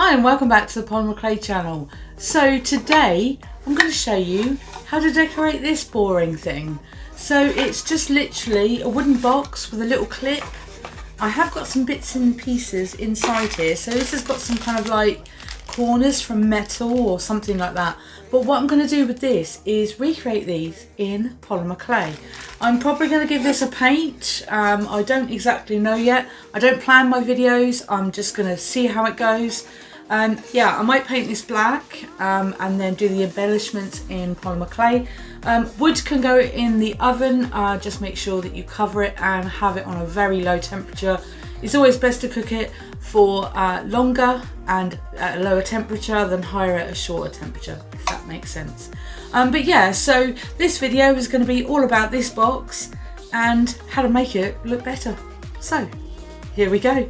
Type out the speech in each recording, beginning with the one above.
Hi and welcome back to the Polymer Clay channel. So today I'm going to show you how to decorate this boring thing. So it's just literally a wooden box with a little clip. I have got some bits and pieces inside here, so this has got some kind of like corners from metal or something like that. But what I'm going to do with this is recreate these in polymer clay. I'm probably going to give this a paint. I don't exactly know yet. I don't plan my videos. I'm just going to see how it goes. Yeah, I might paint this black and then do the embellishments in polymer clay. Wood can go in the oven. Just make sure that you cover it and have it on a very low temperature. It's always best to cook it for longer and at a lower temperature than higher at a shorter temperature, if that makes sense. But yeah, so this video is going to be all about this box and how to make it look better. So here we go.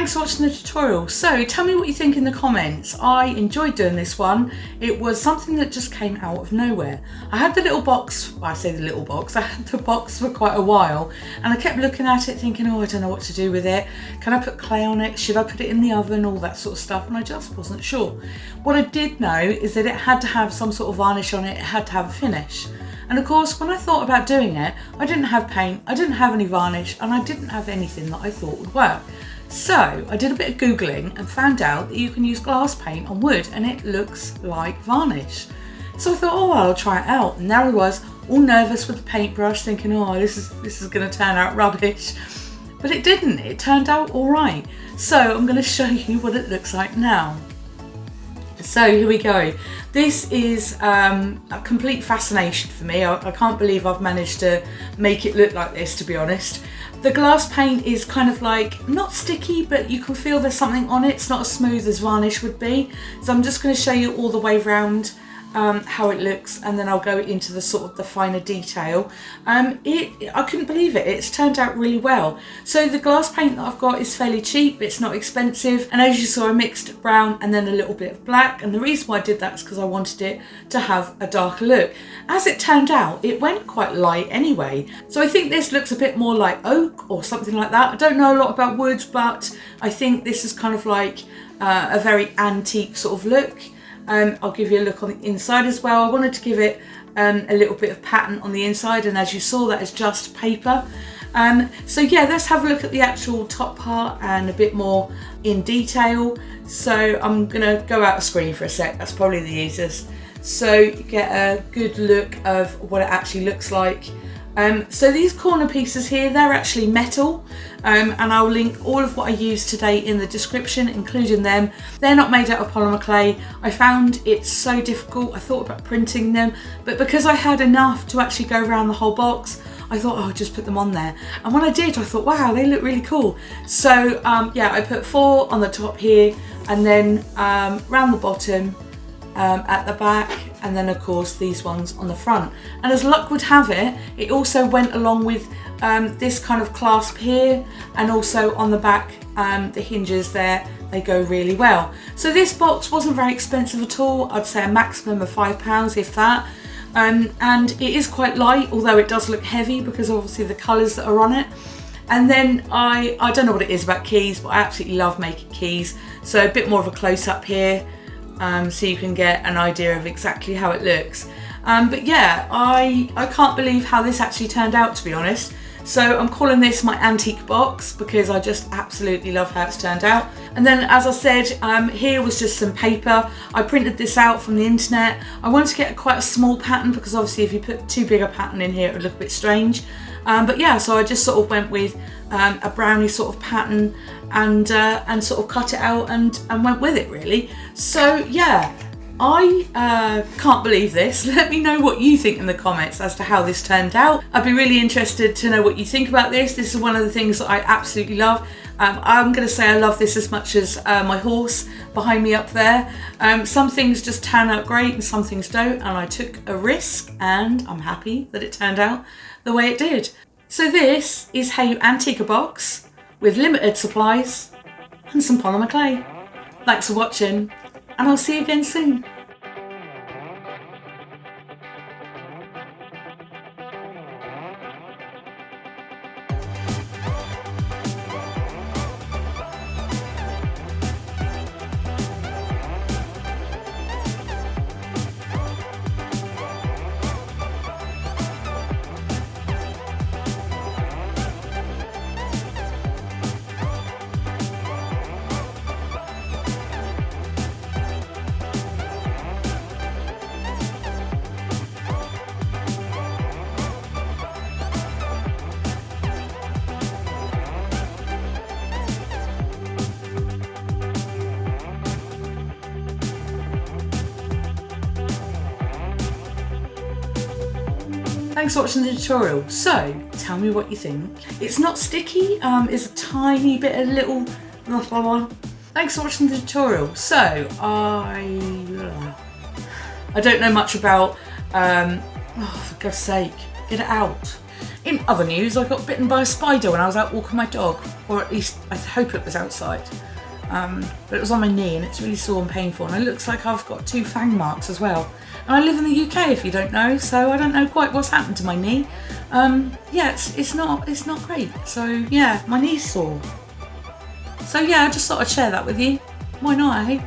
Thanks for watching the tutorial. So tell me what you think in the comments. I enjoyed doing this one. It was something that just came out of nowhere. I had the little box, well, I say the little box, I had the box for quite a while and I kept looking at it thinking, oh, I don't know what to do with it. Can I put clay on it? Should I put it in the oven? All that sort of stuff, and I just wasn't sure. What I did know is that it had to have some sort of varnish on it. It had to have a finish. And of course, when I thought about doing it, I didn't have paint, I didn't have any varnish, and I didn't have anything that I thought would work. So I did a bit of Googling and found out that you can use glass paint on wood and it looks like varnish. So I thought, oh, I'll try it out. And there I was, all nervous with the paintbrush, thinking, oh, this is going to turn out rubbish. But it didn't, it turned out all right. So I'm going to show you what it looks like now. So here we go. This is a complete fascination for me. I can't believe I've managed to make it look like this, to be honest. The glass paint is kind of like, not sticky, but you can feel there's something on it. It's not as smooth as varnish would be. So I'm just going to show you all the way around how it looks, and then I'll go into the sort of the finer detail. I couldn't believe it. It's turned out really well. So the glass paint that I've got is fairly cheap. It's not expensive, and as you saw, I mixed brown and then a little bit of black, and the reason why I did that is because I wanted it to have a darker look. As it turned out, it went quite light anyway, so I think this looks a bit more like oak or something like that. I don't know a lot about wood, but I think this is kind of like a very antique sort of look. I'll give you a look on the inside as well. I wanted to give it a little bit of pattern on the inside, and as you saw, that is just paper. So yeah, let's have a look at the actual top part and a bit more in detail. So I'm gonna go out of screen for a sec, that's probably the easiest. So you get a good look of what it actually looks like. So these corner pieces here, they're actually metal, and I'll link all of what I used today in the description, including them. They're not made out of polymer clay. I found it so difficult. I thought about printing them, but because I had enough to actually go around the whole box, I thought, oh, I'll just put them on there. And when I did, I thought, wow, they look really cool. So yeah, I put 4 on the top here, and then round the bottom, at the back, and then of course these ones on the front. And as luck would have it, it also went along with this kind of clasp here, and also on the back, the hinges there, they go really well. So this box wasn't very expensive at all. I'd say a maximum of £5, if that. And it is quite light, although it does look heavy because obviously the colours that are on it. And then I don't know what it is about keys, but I absolutely love making keys. So a bit more of a close-up here, so you can get an idea of exactly how it looks. But yeah, I can't believe how this actually turned out, to be honest. So I'm calling this my antique box because I just absolutely love how it's turned out. And then, as I said, here was just some paper. I printed this out from the internet. I wanted to get quite a small pattern because obviously if you put too big a pattern in here, it would look a bit strange. But yeah, so I just sort of went with a brownie sort of pattern and sort of cut it out and went with it, really. So yeah, I can't believe this. Let me know what you think in the comments as to how this turned out. I'd be really interested to know what you think about this. This is one of the things that I absolutely love. I'm going to say I love this as much as my horse behind me up there. Some things just turn out great and some things don't, and I took a risk and I'm happy that it turned out the way it did. So this is how you antique a box with limited supplies and some polymer clay. Thanks for watching, and I'll see you again soon. Thanks for watching the tutorial. So, tell me what you think. It's not sticky, it's a tiny bit, a little... Thanks for watching the tutorial. So, I don't know much about, oh, for God's sake, get it out. In other news, I got bitten by a spider when I was out walking my dog, or at least I hope it was outside. But it was on my knee and it's really sore and painful, and it looks like I've got 2 fang marks as well. And I live in the UK, if you don't know, so I don't know quite what's happened to my knee. Yeah, it's not great. So yeah, my knee's sore. So yeah, I just thought I'd share that with you. Why not, eh?